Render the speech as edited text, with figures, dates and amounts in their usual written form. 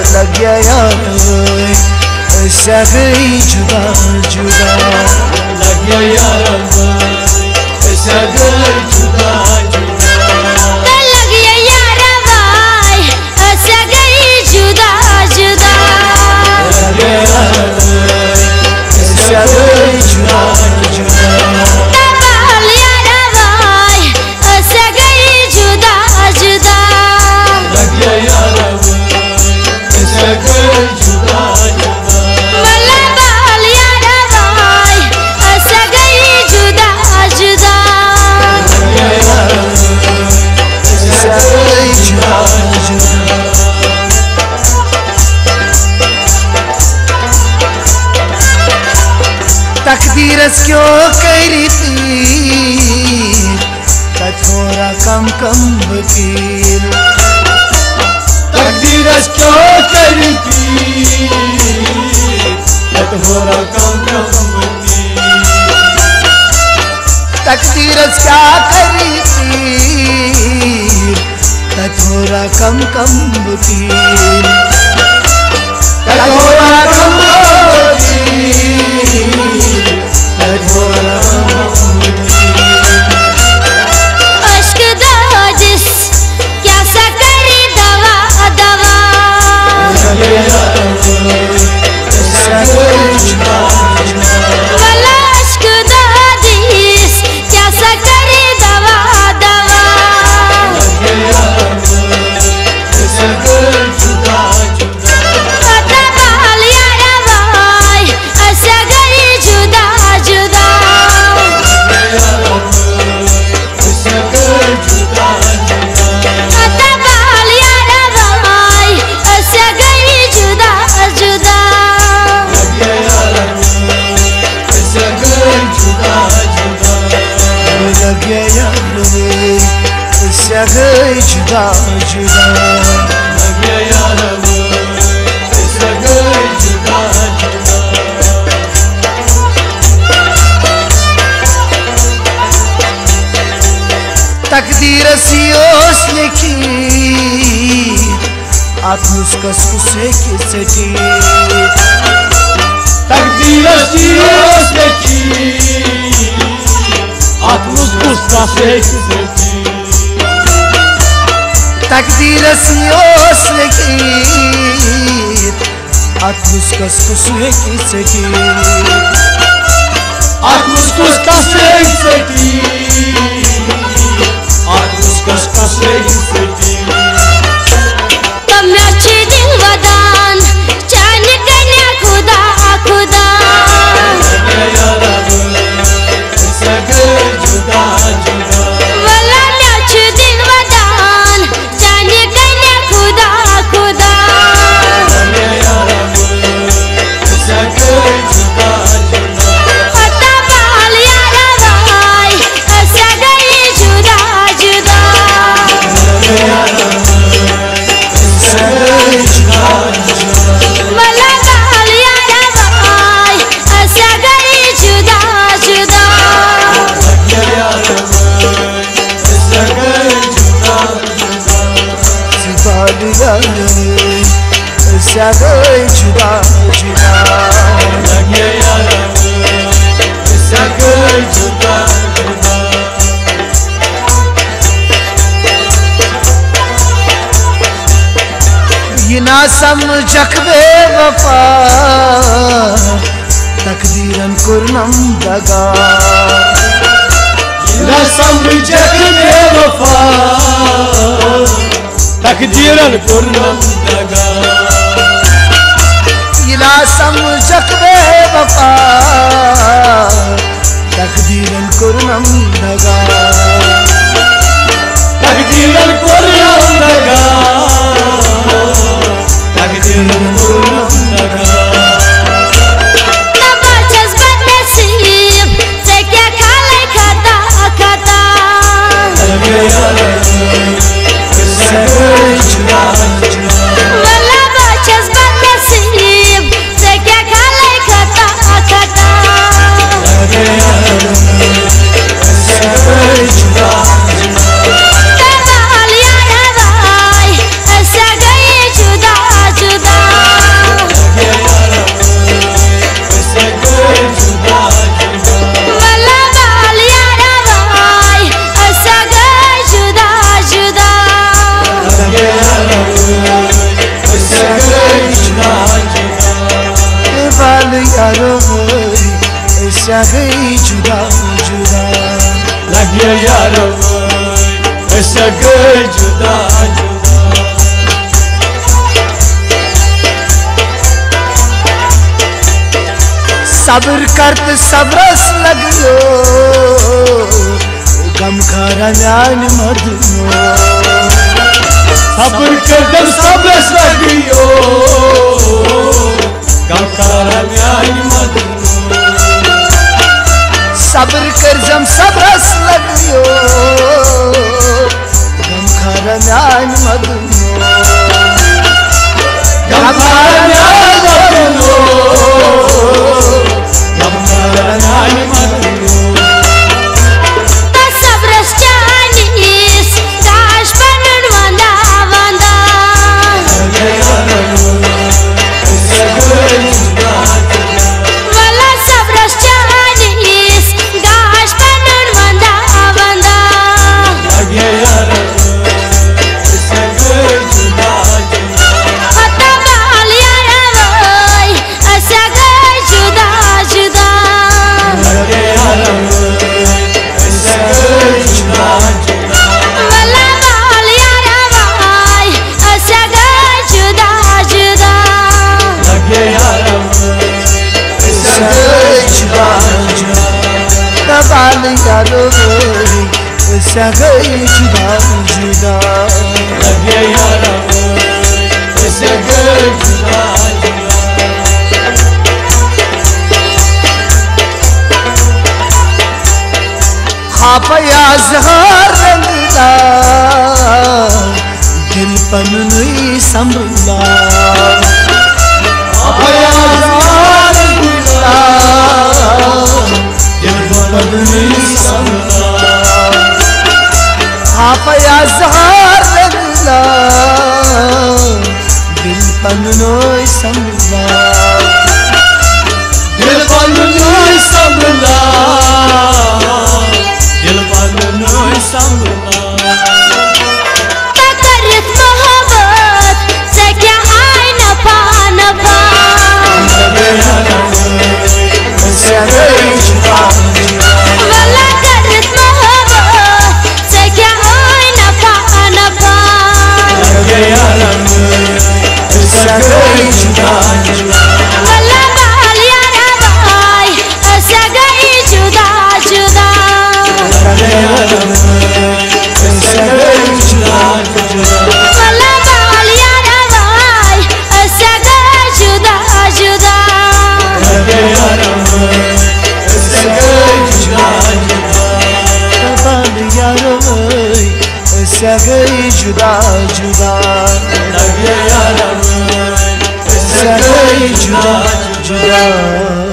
लग गया यार ऐसा गई जुदा जुदा लग गया यार ऐसा गई जुदा जुदा लग गया यार भाई ऐसा गई जुदा जुदा लग गया यार ऐसा गई जुदा जुदा तबाल यार भाई ऐसा गई जुदा जुदा लग गया यार ऐसा गई जुदा जुदा मलबाल यार भाई ऐसा गई जुदा जुदा लग गया यार ऐसा गई जुदा जुदा तकदीरस क्यों करी थी थोड़ा कम कम वकील तकदीरस क्यों करी थी थोड़ा कम कम वकील तकदीरस क्या करी थी थोड़ा कम कम वकील थोड़ा कम वकील थोड़ा अश्क दाजिस क्या सा करे दवा दवा वाला अश्क दाजिस क्या सा करे दवा दवा तबाल यार भाई ऐसा गई जुदा जुदा तबाल यार भाई ऐसा गई जुदा जुदा लग गया यार ऐसा गई जुदा जुदा तकदीरस योस लिखी आत्मुस कसकुसे की सटी तकदीरस योस लिखी आत्मुस कसकुसे की सटी तकदीरस योस लिखी आत्मुस कसकुसे की सटी आत्मुस कसकुसे की सटी कम्याचे दिल वदान चान कन्या खुदा खुदा वाला म्याचे दिल वदान चान कन्या खुदा खुदा तबाल यार भाई ऐसा गई जुदा जुदा मलबाल यार भाई ऐसा गई जुदा जुदा ऐसा गई जुदा जुदा ये ना समझक बेवफा तकदीरन कुर्नम दगा न समझक बेवफा तकदीरन कुर्नम दगा ये ना समझक बेवफा तकदीरन कुर्नम दगा तकदीरन कुर्नम दगा तकदीरन कुर्नम दगा खाता गई जुदा जुदा लगे यार ऐसा गए जुदा जुदा सब्र करते सब्रस लगियो गम खारा म्यान मदनो सब्र कर सब्रस लगियो गम खारा म्यान मदनो सब्र कर जम सब्रस लगियो गम खारा म्यान मदनो गम खारा म्यान मदनो गम खारा म्यान मदनो सब्रस चानीस काश बनन वंदा वंदा वाला सब्रस चानीस काश बनन वंदा वंदा हता बाल यार वोय ऐसा गए जुदा जुदा वाला बाल यार वोय ऐसा गए जुदा जुदा बाल यारो सगई जुदा जुदा लगे यार ऐसा गए जुदा जुदा खापया जहर रंगला दिल पन नहीं संभला खापया जहर रंगला दिल पन नहीं संभला खापया जहर रंगला दिल पन नहीं संभला दिल पन नहीं संभला दिल पन नहीं संभला तकरीत मोहब्बत से क्या आए नफा नफा वाला तकरीत मोहब्बत से क्या आए नफा नफा वाला बाल यार वोय ऐसा गई जुदा जुदा वाला बाल यार वोय ऐसा गए जुदा जुदा बाल यारो सगई जुदा जुदा लगे यार सगई जुदा जुदा